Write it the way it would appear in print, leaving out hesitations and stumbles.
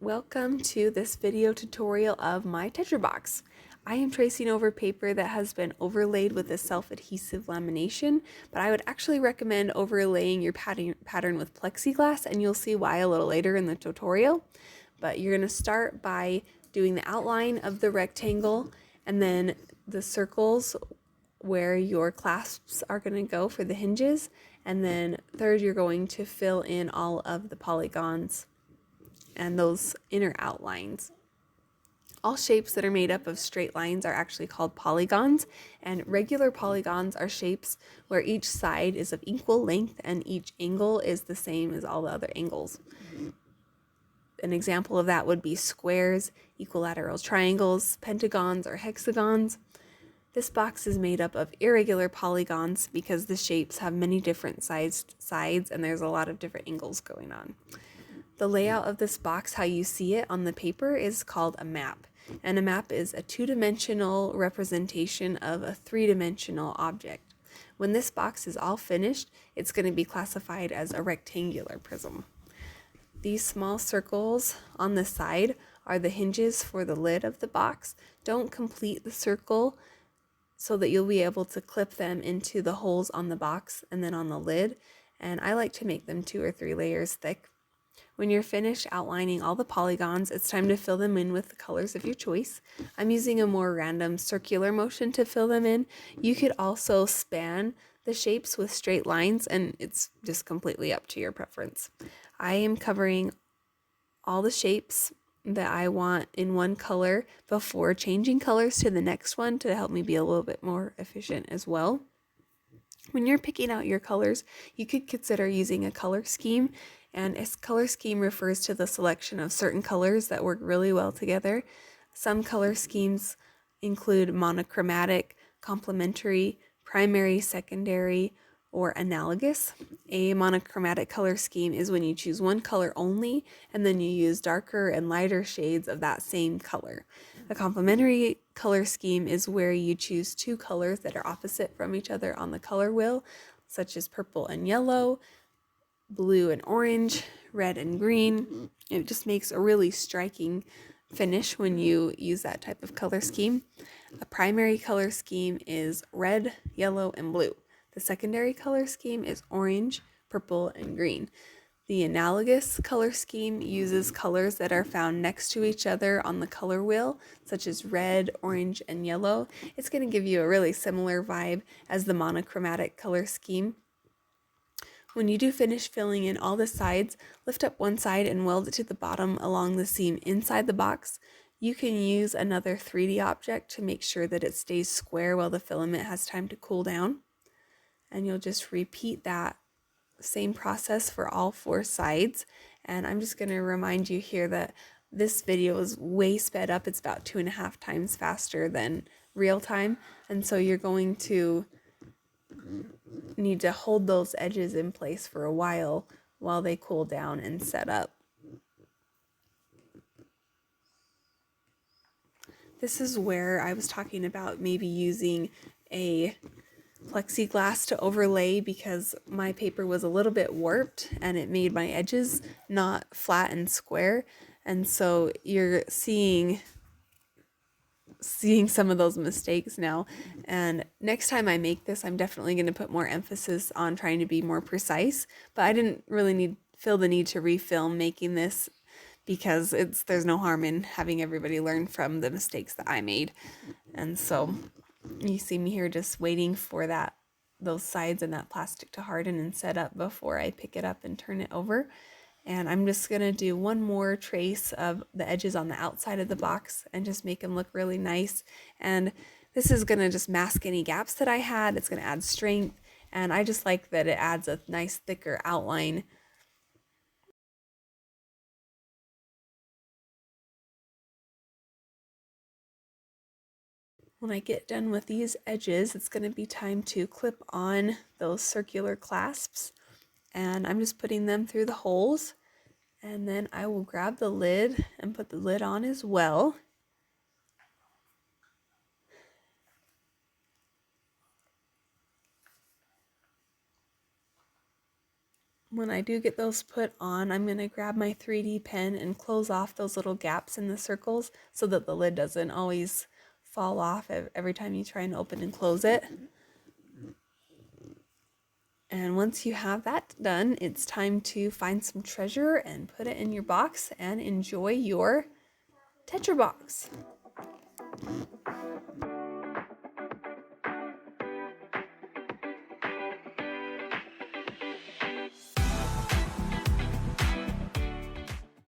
Welcome to this video tutorial of my Tetra-Box. I am tracing over paper that has been overlaid with a self-adhesive lamination, but I would actually recommend overlaying your pattern with plexiglass, and you'll see why a little later in the tutorial. But you're going to start by doing the outline of the rectangle and then the circles where your clasps are going to go for the hinges, and then third you're going to fill in all of the polygons and those inner outlines. All shapes that are made up of straight lines are actually called polygons, and regular polygons are shapes where each side is of equal length and each angle is the same as all the other angles. An example of that would be squares, equilateral triangles, pentagons, or hexagons. This box is made up of irregular polygons because the shapes have many different sized sides and there's a lot of different angles going on. The layout of this box, how you see it on the paper, is called a map. And a map is a two-dimensional representation of a three-dimensional object. When this box is all finished, it's going to be classified as a rectangular prism. These small circles on the side are the hinges for the lid of the box. Don't complete the circle so that you'll be able to clip them into the holes on the box and then on the lid. And I like to make them 2 or 3 layers thick. When you're finished outlining all the polygons, it's time to fill them in with the colors of your choice. I'm using a more random circular motion to fill them in. You could also span the shapes with straight lines, and it's just completely up to your preference. I am covering all the shapes that I want in one color before changing colors to the next one to help me be a little bit more efficient as well. When you're picking out your colors, you could consider using a color scheme. And a color scheme refers to the selection of certain colors that work really well together. Some color schemes include monochromatic, complementary, primary, secondary, or analogous. A monochromatic color scheme is when you choose one color only and then you use darker and lighter shades of that same color. A complementary color scheme is where you choose 2 colors that are opposite from each other on the color wheel, such as purple and yellow, blue and orange, red and green. It just makes a really striking finish when you use that type of color scheme. A primary color scheme is red, yellow, and blue. The secondary color scheme is orange, purple, and green. The analogous color scheme uses colors that are found next to each other on the color wheel, such as red, orange, and yellow. It's going to give you a really similar vibe as the monochromatic color scheme. When you do finish filling in all the sides, lift up one side and weld it to the bottom along the seam inside the box. You can use another 3D object to make sure that it stays square while the filament has time to cool down. And you'll just repeat that same process for all 4 sides. And I'm just going to remind you here that this video is way sped up. It's about 2.5 times faster than real time. And so you're going to need to hold those edges in place for a while they cool down and set up. This is where I was talking about maybe using a plexiglass to overlay because my paper was a little bit warped and it made my edges not flat and square, and so you're seeing some of those mistakes now. And next time I make this, I'm definitely going to put more emphasis on trying to be more precise, but I didn't really feel the need to refilm making this because there's no harm in having everybody learn from the mistakes that I made. And so you see me here just waiting for those sides and that plastic to harden and set up before I pick it up and turn it over. And I'm just going to do one more trace of the edges on the outside of the box and just make them look really nice. And this is going to just mask any gaps that I had. It's going to add strength. And I just like that it adds a nice thicker outline. When I get done with these edges, it's going to be time to clip on those circular clasps. And I'm just putting them through the holes. And then I will grab the lid and put the lid on as well. When I do get those put on, I'm going to grab my 3D pen and close off those little gaps in the circles so that the lid doesn't always fall off every time you try and open and close it. And once you have that done, it's time to find some treasure and put it in your box and enjoy your Tetra-Box.